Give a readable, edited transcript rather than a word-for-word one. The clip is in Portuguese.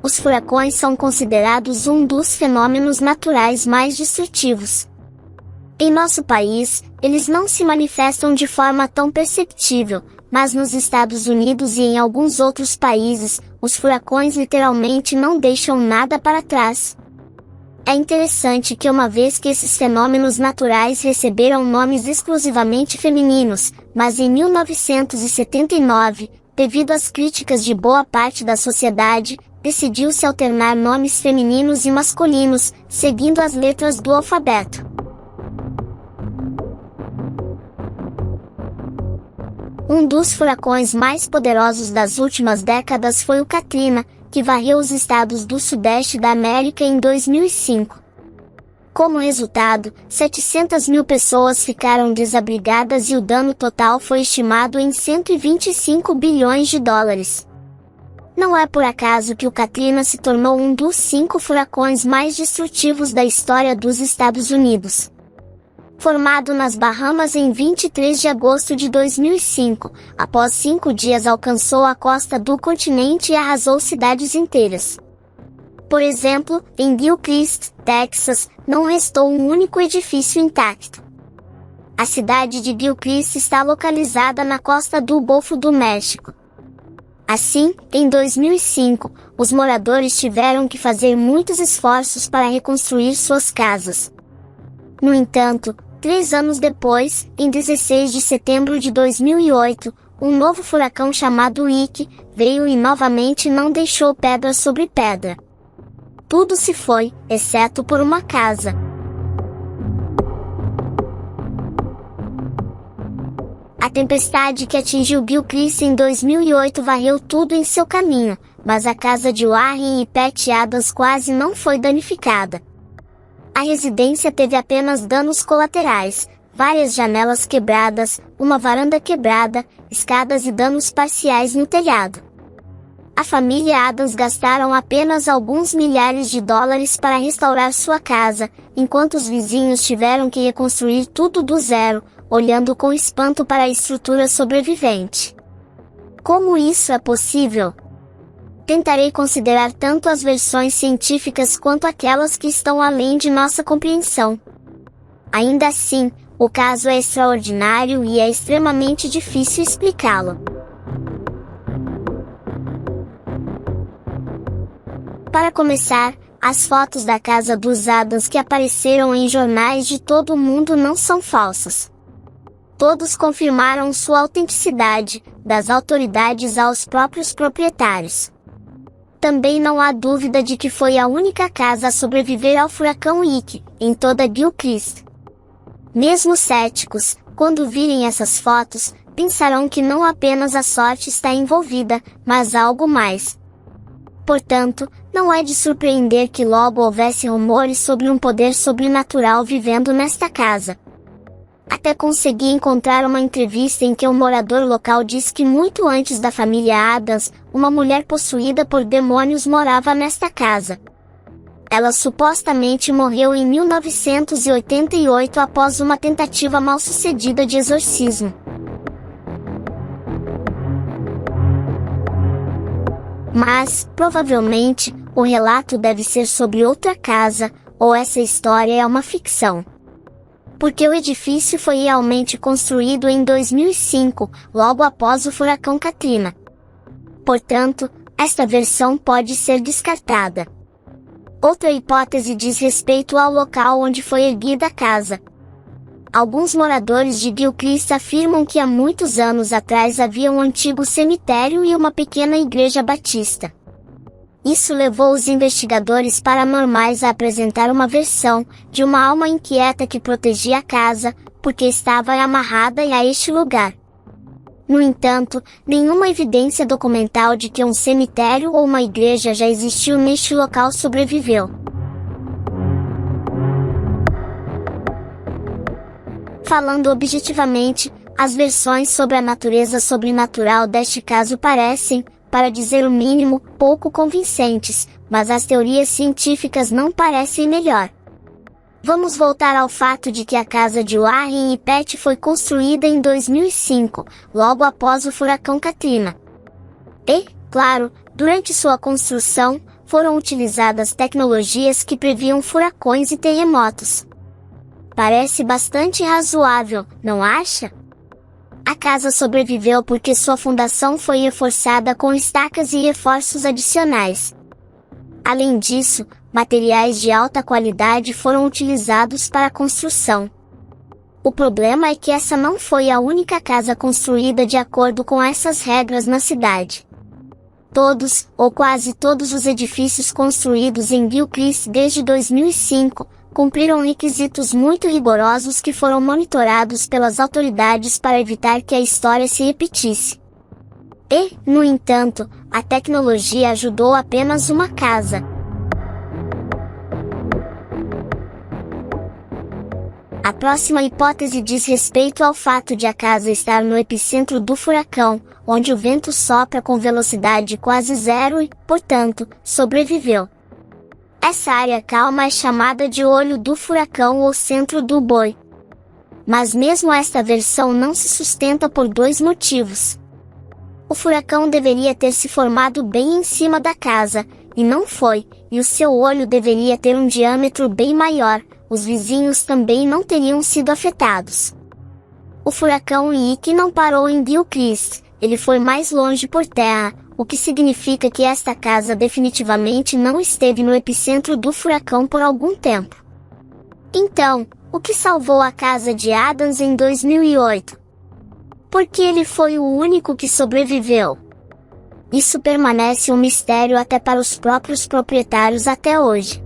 Os furacões são considerados um dos fenômenos naturais mais destrutivos. Em nosso país, eles não se manifestam de forma tão perceptível, mas nos Estados Unidos e em alguns outros países, os furacões literalmente não deixam nada para trás. É interessante que uma vez que esses fenômenos naturais receberam nomes exclusivamente femininos, mas em 1979, devido às críticas de boa parte da sociedade, decidiu-se alternar nomes femininos e masculinos, seguindo as letras do alfabeto. Um dos furacões mais poderosos das últimas décadas foi o Katrina, que varreu os estados do Sudeste da América em 2005. Como resultado, 700 mil pessoas ficaram desabrigadas e o dano total foi estimado em 125 bilhões de dólares. Não é por acaso que o Katrina se tornou um dos 5 furacões mais destrutivos da história dos Estados Unidos. Formado nas Bahamas em 23 de agosto de 2005, após 5 dias alcançou a costa do continente e arrasou cidades inteiras. Por exemplo, em Gilchrist, Texas, não restou um único edifício intacto. A cidade de Gilchrist está localizada na costa do Golfo do México. Assim, em 2005, os moradores tiveram que fazer muitos esforços para reconstruir suas casas. No entanto, 3 anos depois, em 16 de setembro de 2008, um novo furacão chamado Ike veio e novamente não deixou pedra sobre pedra. Tudo se foi, exceto por uma casa. A tempestade que atingiu Gilchrist em 2008 varreu tudo em seu caminho, mas a casa de Warren e Pat Adams quase não foi danificada. A residência teve apenas danos colaterais, várias janelas quebradas, uma varanda quebrada, escadas e danos parciais no telhado. A família Adams gastaram apenas alguns milhares de dólares para restaurar sua casa, enquanto os vizinhos tiveram que reconstruir tudo do zero, olhando com espanto para a estrutura sobrevivente. Como isso é possível? Tentarei considerar tanto as versões científicas quanto aquelas que estão além de nossa compreensão. Ainda assim, o caso é extraordinário e é extremamente difícil explicá-lo. Para começar, as fotos da casa dos Adams que apareceram em jornais de todo o mundo não são falsas. Todos confirmaram sua autenticidade, das autoridades aos próprios proprietários. Também não há dúvida de que foi a única casa a sobreviver ao furacão Ike, em toda Gilchrist. Mesmo céticos, quando virem essas fotos, pensarão que não apenas a sorte está envolvida, mas algo mais. Portanto, não é de surpreender que logo houvesse rumores sobre um poder sobrenatural vivendo nesta casa. Até consegui encontrar uma entrevista em que um morador local diz que muito antes da família Adams, uma mulher possuída por demônios morava nesta casa. Ela supostamente morreu em 1988 após uma tentativa mal-sucedida de exorcismo. Mas, provavelmente, o relato deve ser sobre outra casa, ou essa história é uma ficção. Porque o edifício foi realmente construído em 2005, logo após o furacão Katrina. Portanto, esta versão pode ser descartada. Outra hipótese diz respeito ao local onde foi erguida a casa. Alguns moradores de Gilchrist afirmam que há muitos anos atrás havia um antigo cemitério e uma pequena igreja batista. Isso levou os investigadores paranormais a apresentar uma versão de uma alma inquieta que protegia a casa, porque estava amarrada a este lugar. No entanto, nenhuma evidência documental de que um cemitério ou uma igreja já existiu neste local sobreviveu. Falando objetivamente, as versões sobre a natureza sobrenatural deste caso parecem, para dizer o mínimo, pouco convincentes, mas as teorias científicas não parecem melhor. Vamos voltar ao fato de que a casa de Warren e Pett foi construída em 2005, logo após o furacão Katrina. E, claro, durante sua construção, foram utilizadas tecnologias que previam furacões e terremotos. Parece bastante razoável, não acha? A casa sobreviveu porque sua fundação foi reforçada com estacas e reforços adicionais. Além disso, materiais de alta qualidade foram utilizados para a construção. O problema é que essa não foi a única casa construída de acordo com essas regras na cidade. Todos, ou quase todos os edifícios construídos em Gilchrist desde 2005, cumpriram requisitos muito rigorosos que foram monitorados pelas autoridades para evitar que a história se repetisse. E, no entanto, a tecnologia ajudou apenas uma casa. A próxima hipótese diz respeito ao fato de a casa estar no epicentro do furacão, onde o vento sopra com velocidade quase zero e, portanto, sobreviveu. Essa área calma é chamada de olho do furacão ou centro do boi. Mas mesmo esta versão não se sustenta por dois motivos. O furacão deveria ter se formado bem em cima da casa, e não foi, e o seu olho deveria ter um diâmetro bem maior, os vizinhos também não teriam sido afetados. O furacão Ike não parou em Gilchrist, ele foi mais longe por terra, o que significa que esta casa definitivamente não esteve no epicentro do furacão por algum tempo. Então, o que salvou a casa de Adams em 2008? Porque ele foi o único que sobreviveu. Isso permanece um mistério até para os próprios proprietários até hoje.